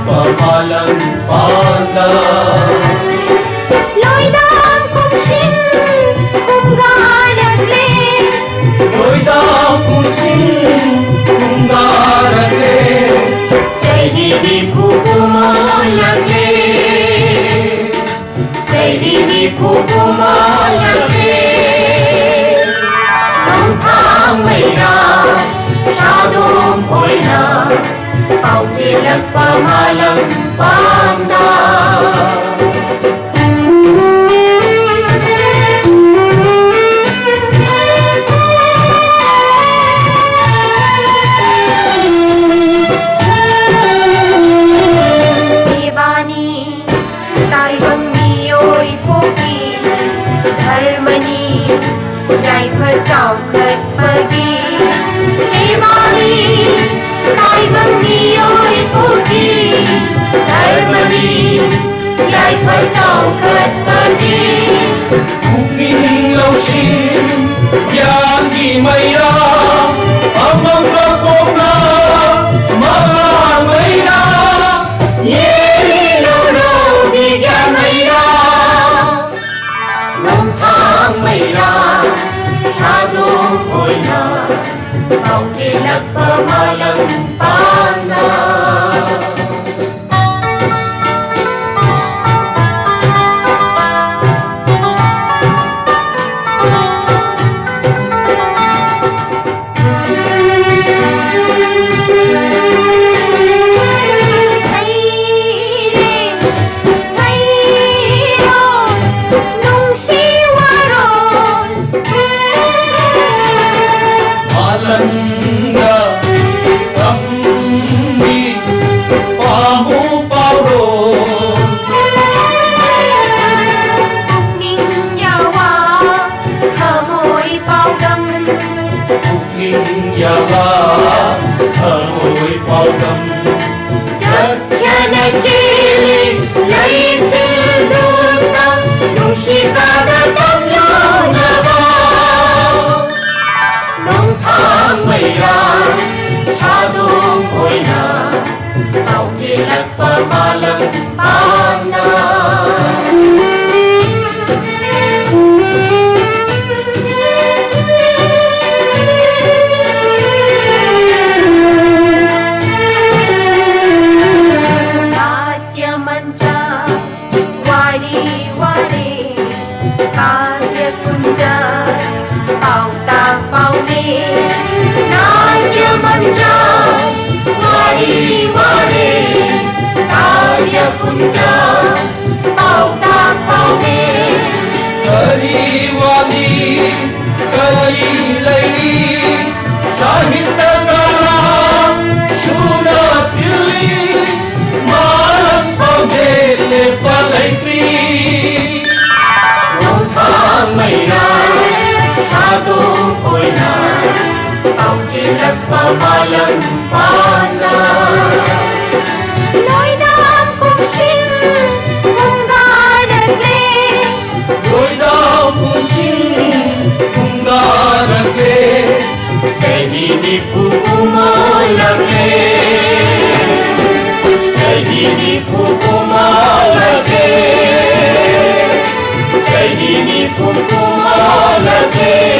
pamalang panda. Lối đam cùng xin cùng ga đất lên. Đôi ta cùng xin cùng ga đất lên. Say di pupumo lagi. Say di pupumo lagi. Năm tháng mây na sa đom oi na. Pau tilak pamalang panda. Chào khất pagi Sebani Kai bangi oi puki Dharmani Yai phật chào khất pagi Puki lâu xin Yan di mây ra Amam ra kong na Mga mây ra Yeli lâu lâu bigyan mây ra Năm tháng mây ra sa đom oi na Pau tilak pamalang panda. Pamalang panda. Natya mancha wadi wadi Kadya kunja pau ta pau ne Natya mancha wadi wadi Kadya kunja pau ta pau ne Kali wali kali laili Sahita kala Shuna dili Marang pau jele palaitri Nong thang mây na Sa đom oi na Pau tilak pamalang panda. Lối đam cùng xin cùng ga đất lên. Đôi ta cùng xin cùng ga đất lên. Say di pupumo lagi. Say di pupumo lagi. Say di pupumo lagi.